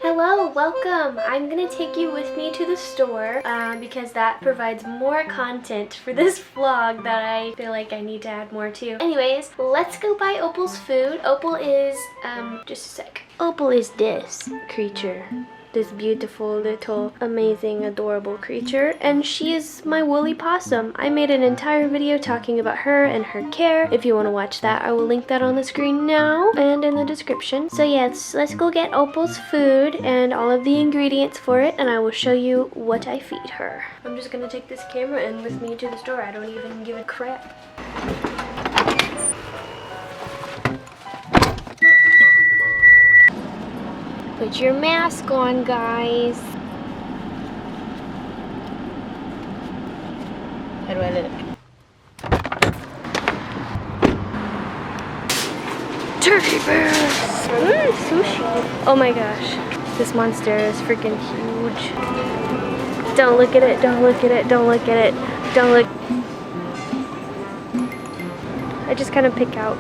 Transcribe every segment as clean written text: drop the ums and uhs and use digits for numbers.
Hello, welcome! I'm gonna take you with me to the store because that provides more content for this vlog that I feel like I need to add more to. Anyways, let's go buy Opal's food. Opal is, just a sec. Opal is this creature. This beautiful little amazing adorable creature, and she is my woolly possum. I made an entire video talking about her and her care. If you want to watch that, I will link that on the screen now and in the description. So yes, let's go get Opal's food and all of the ingredients for it, and I will show you what I feed her. I'm just gonna take this camera in with me to the store. I don't even give a crap. Put your mask on, guys. How do I look? Turkey bears! Sushi. Oh my gosh. This monster is freaking huge. Don't look at it, don't look at it, don't look at it. Don't look. I just kind of pick out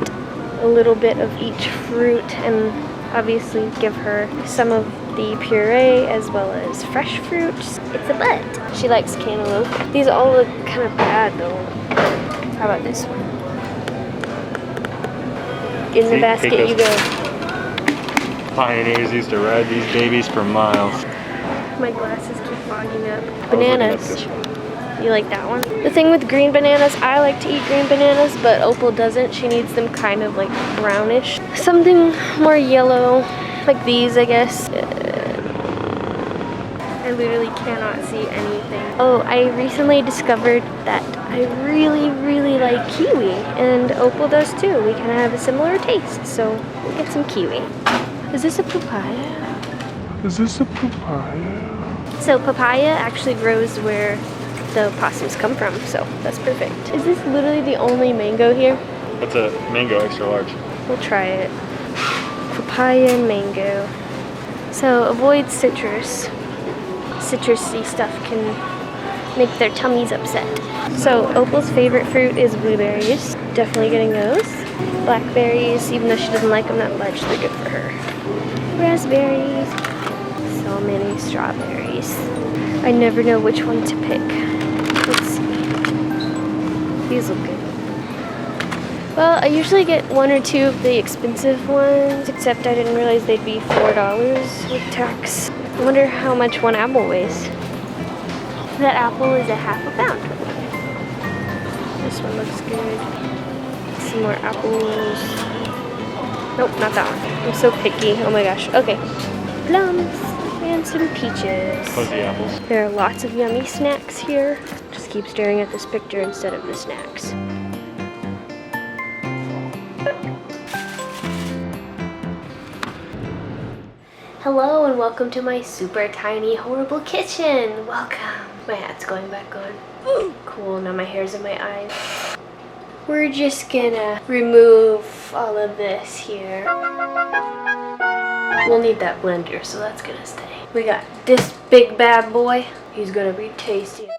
a little bit of each fruit and obviously give her some of the puree as well as fresh fruits. It's a bud. She likes cantaloupe. These all look kind of bad though. How about this one? In the basket you go. Pioneers used to ride these babies for miles. My glasses keep fogging up. Bananas. You like that one? The thing with green bananas, I like to eat green bananas, but Opal doesn't. She needs them kind of like brownish. Something more yellow, like these, I guess. I literally cannot see anything. Oh, I recently discovered that I really like kiwi, and Opal does too. We kind of have a similar taste, so we'll get some kiwi. Is this a papaya? Is this a papaya? So papaya actually grows where the opossums come from, so that's perfect. Is this literally the only mango here? That's a mango extra large. We'll try it. Papaya and mango. So avoid citrus. Citrusy stuff can make their tummies upset. So Opal's favorite fruit is blueberries. Definitely getting those. Blackberries, even though she doesn't like them that much, they're good for her. Raspberries. So many strawberries. I never know which one to pick. Let's see. These look good. Well, I usually get one or two of the expensive ones, except I didn't realize they'd be $4 with tax. I wonder how much one apple weighs. That apple is a half a pound. This one looks good. Some more apples. Nope, not that one. I'm so picky. Oh my gosh. Okay. Plums. And some peaches. Fuzzy apples. There are lots of yummy snacks here. Just keep staring at this picture instead of the snacks. Hello and welcome to my super tiny horrible kitchen. Welcome. My hat's going back on. Ooh, cool, now my hair's in my eyes. We're just gonna remove all of this here. We'll need that blender, so that's gonna stay. We got this big bad boy. He's gonna be tasty.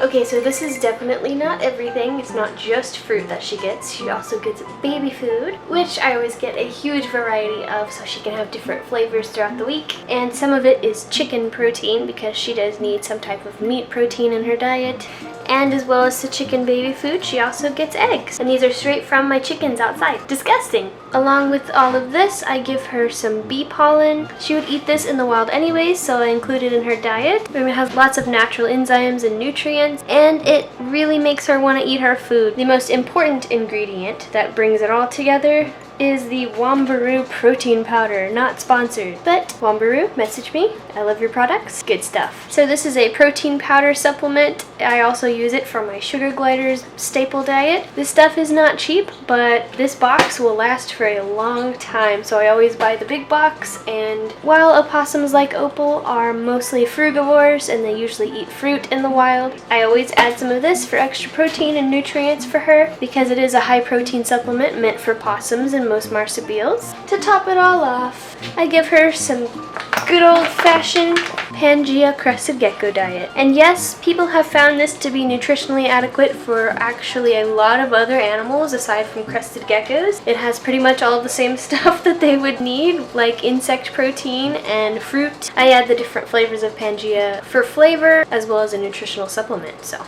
Okay, so this is definitely not everything. It's not just fruit that she gets. She also gets baby food, which I always get a huge variety of so she can have different flavors throughout the week. And some of it is chicken protein because she does need some type of meat protein in her diet. And as well as the chicken baby food, she also gets eggs. And these are straight from my chickens outside. Disgusting! Along with all of this, I give her some bee pollen. She would eat this in the wild anyways, so I include it in her diet. It has lots of natural enzymes and nutrients, and it really makes her want to eat her food. The most important ingredient that brings it all together is the Wombaroo protein powder. Not sponsored, but Wombaroo, message me. I love your products. Good stuff. So this is a protein powder supplement. I also use it for my sugar gliders staple diet. This stuff is not cheap, but this box will last for a long time, so I always buy the big box. And while opossums like Opal are mostly frugivores and they usually eat fruit in the wild, I always add some of this for extra protein and nutrients for her because it is a high protein supplement meant for possums and most marsupials. To top it all off, I give her some good old-fashioned Pangea crested gecko diet. And yes, people have found this to be nutritionally adequate for actually a lot of other animals aside from crested geckos. It has pretty much all of the same stuff that they would need, like insect protein and fruit. I add the different flavors of Pangea for flavor as well as a nutritional supplement. So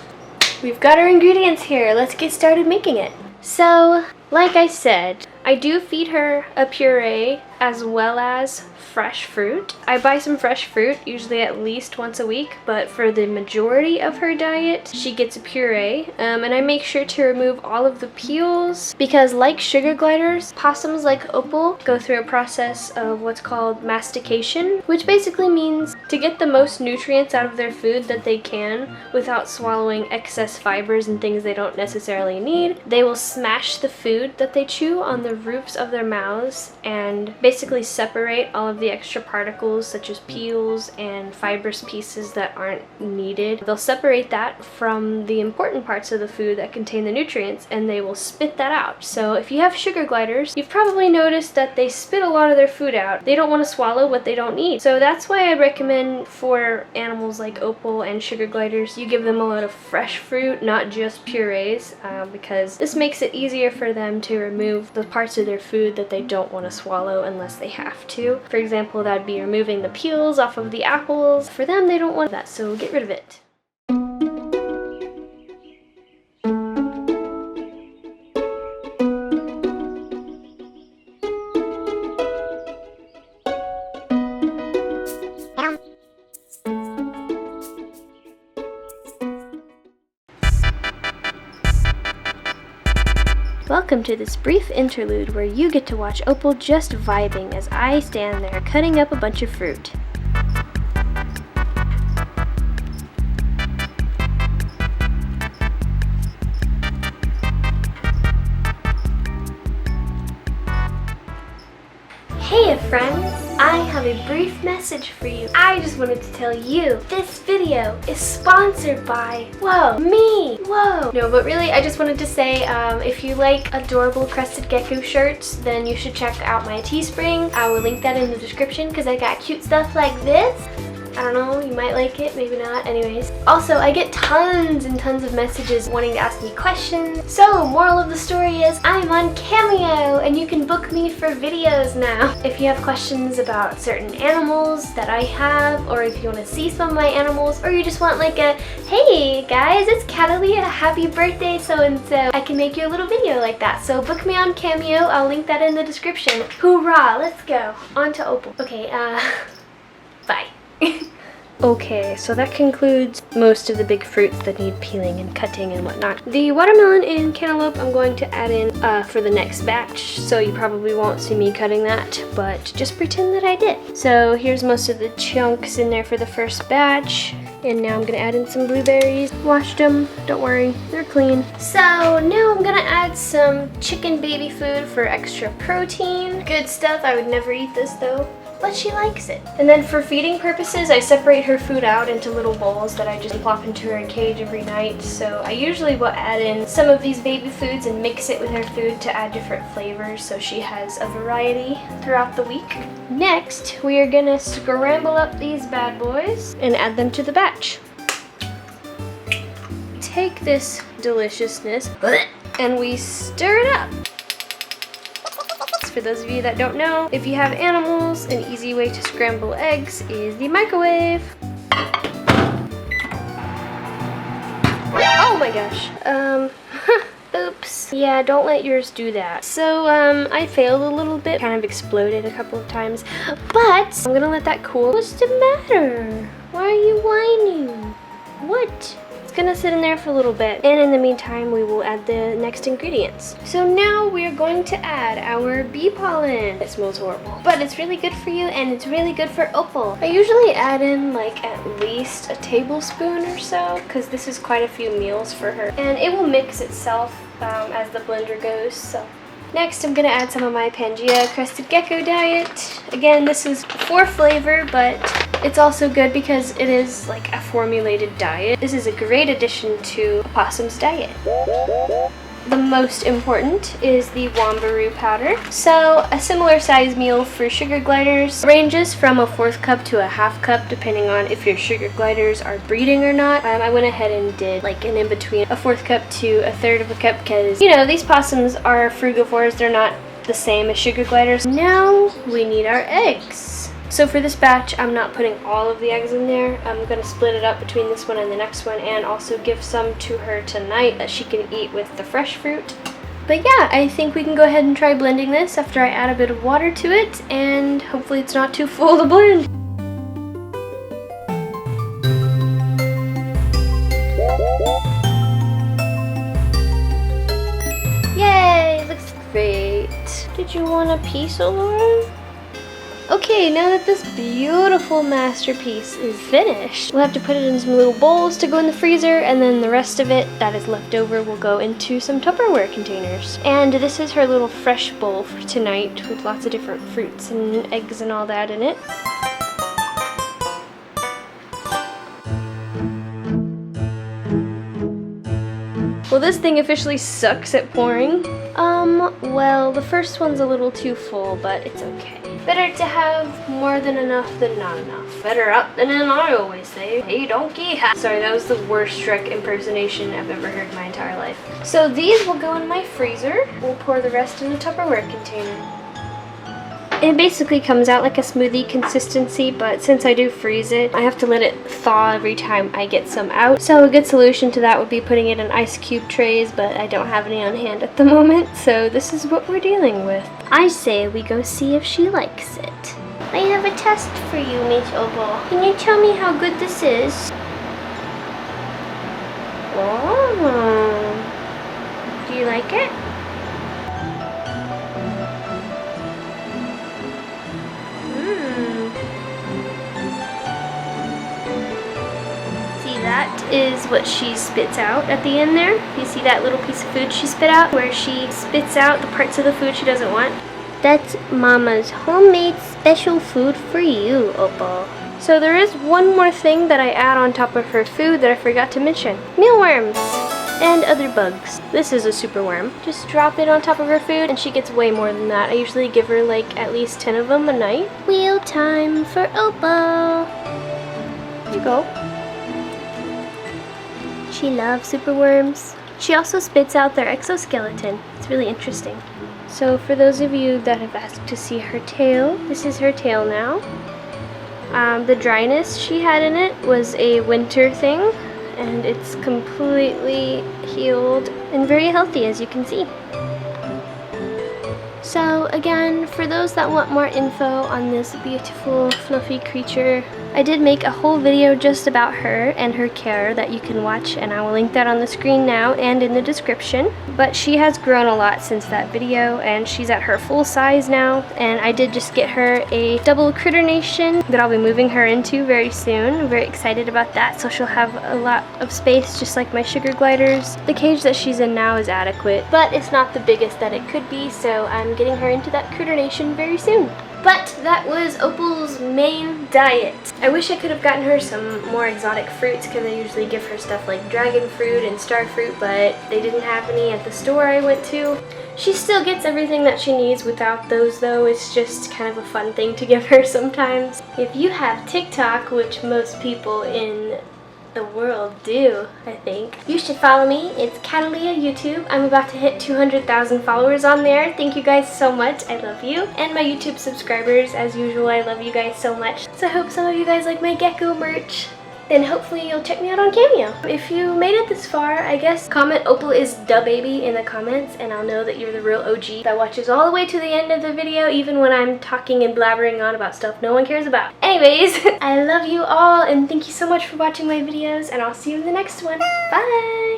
we've got our ingredients here. Let's get started making it. So, like I said, I do feed her a puree as well as fresh fruit. I buy some fresh fruit, usually at least once a week, but for the majority of her diet, she gets a puree. And I make sure to remove all of the peels because, like sugar gliders, possums like Opal go through a process of what's called mastication, which basically means to get the most nutrients out of their food that they can without swallowing excess fibers and things they don't necessarily need. They will smash the food that they chew on the roofs of their mouths and basically separate all of the extra particles such as peels and fibrous pieces that aren't needed. They'll separate that from the important parts of the food that contain the nutrients, and they will spit that out. So if you have sugar gliders, you've probably noticed that they spit a lot of their food out. They don't want to swallow what they don't need. So that's why I recommend for animals like Opal and sugar gliders, you give them a lot of fresh fruit, not just purees, because this makes it easier for them to remove the parts of their food that they don't want to swallow unless they have to. For example, that would be removing the peels off of the apples. For them, they don't want that, so get rid of it. Welcome to this brief interlude where you get to watch Opal just vibing as I stand there cutting up a bunch of fruit. Hey friends! I have a brief message for you. I just wanted to tell you this video is sponsored by, me! No, but really, I just wanted to say if you like adorable crested gecko shirts, then you should check out my Teespring. I will link that in the description because I got cute stuff like this. I don't know, you might like it, maybe not, anyways. Also, I get tons and tons of messages wanting to ask me questions. So, moral of the story is, I'm on Cameo, and you can book me for videos now. If you have questions about certain animals that I have, or if you want to see some of my animals, or you just want like a, hey guys, it's CATALEAH, happy birthday so-and-so, I can make you a little video like that. So book me on Cameo, I'll link that in the description. Hoorah, let's go. On to Opal. Okay, bye. Okay, so that concludes most of the big fruits that need peeling and cutting and whatnot. The watermelon and cantaloupe I'm going to add in for the next batch, so you probably won't see me cutting that, but just pretend that I did. So here's most of the chunks in there for the first batch, and now I'm gonna add in some blueberries. Washed them, don't worry, they're clean. So now I'm gonna add some chicken baby food for extra protein. Good stuff, I would never eat this though, but she likes it. And then for feeding purposes, I separate her food out into little bowls that I just plop into her cage every night. So I usually will add in some of these baby foods and mix it with her food to add different flavors so she has a variety throughout the week. Next, we are gonna scramble up these bad boys and add them to the batch. Take this deliciousness and we stir it up. For those of you that don't know, if you have animals, an easy way to scramble eggs is the microwave. Oh my gosh. Oops. Yeah, don't let yours do that. So, I failed a little bit, kind of exploded a couple of times, but I'm gonna let that cool. What's the matter? Why are you whining? What? Gonna sit in there for a little bit, and in the meantime we will add the next ingredients. So now we're going to add our bee pollen. It smells horrible, but it's really good for you and it's really good for Opal. I usually add in like at least a tablespoon or so because this is quite a few meals for her, and it will mix itself as the blender goes. So next, I'm gonna add some of my Pangea crested gecko diet. Again, this is for flavor, but it's also good because it is like a formulated diet. This is a great addition to Opossum's diet. the most important is the Wombaroo powder. So a similar size meal for sugar gliders ranges from a 1/4 cup to a 1/2 cup depending on if your sugar gliders are breeding or not. I went ahead and did like an in between, a 1/4 cup to a 1/3 of a cup, because you know these possums are frugivores, they're not the same as sugar gliders. Now we need our eggs. So for this batch, I'm not putting all of the eggs in there. I'm gonna split it up between this one and the next one, and also give some to her tonight that she can eat with the fresh fruit. But yeah, I think we can go ahead and try blending this after I add a bit of water to it, and hopefully it's not too full to blend. Yay, looks great. Did you want a piece, Laura? Okay, now that this beautiful masterpiece is finished, we'll have to put it in some little bowls to go in the freezer, and then the rest of it that is left over will go into some Tupperware containers. And this is her little fresh bowl for tonight with lots of different fruits and eggs and all that in it. Well, this thing officially sucks at pouring. Well, the first one's a little too full, but it's okay. Better to have more than enough than not enough. Better up than in, I always say. Hey, donkey. Sorry, that was the worst Shrek impersonation I've ever heard in my entire life. So these will go in my freezer. We'll pour the rest in a Tupperware container. It basically comes out like a smoothie consistency, but since I do freeze it, I have to let it thaw every time I get some out. So a good solution to that would be putting it in ice cube trays, but I don't have any on hand at the moment, so this is what we're dealing with. I say we go see if she likes it. I have a test for you, Miss Opal. Can you tell me how good this is? Oh, do you like it? That is what she spits out at the end there. You see that little piece of food she spit out, where she spits out the parts of the food she doesn't want? That's Mama's homemade special food for you, Opal. So there is one more thing that I add on top of her food that I forgot to mention. Mealworms and other bugs. This is a super worm. Just drop it on top of her food and she gets way more than that. I usually give her like at least 10 of them a night. Wheel time for Opal. Here you go. She loves superworms. She also spits out their exoskeleton. It's really interesting. So for those of you that have asked to see her tail, this is her tail now. The dryness she had in it was a winter thing, and it's completely healed and very healthy, as you can see. So again, for those that want more info on this beautiful fluffy creature, I did make a whole video just about her and her care that you can watch, and I will link that on the screen now and in the description. But she has grown a lot since that video, and she's at her full size now, and I did just get her a double critter nation that I'll be moving her into very soon. I'm very excited about that, so she'll have a lot of space just like my sugar gliders. The cage that she's in now is adequate, but it's not the biggest that it could be, so I'm getting her into that critter nation very soon. But that was Opal's main diet. I wish I could have gotten her some more exotic fruits, because I usually give her stuff like dragon fruit and star fruit, but they didn't have any at the store I went to. She still gets everything that she needs without those though. It's just kind of a fun thing to give her sometimes. If you have TikTok, which most people in the world do, I think, you should follow me. It's CATALEAH YouTube. I'm about to hit 200,000 followers on there. Thank you guys so much. I love you. And my YouTube subscribers, as usual, I love you guys so much. So I hope some of you guys like my gecko merch. Then hopefully you'll check me out on Cameo. If you made it this far, I guess comment Opal is da baby in the comments, and I'll know that you're the real OG that watches all the way to the end of the video, even when I'm talking and blabbering on about stuff no one cares about. Anyways, I love you all, and thank you so much for watching my videos, and I'll see you in the next one. Bye!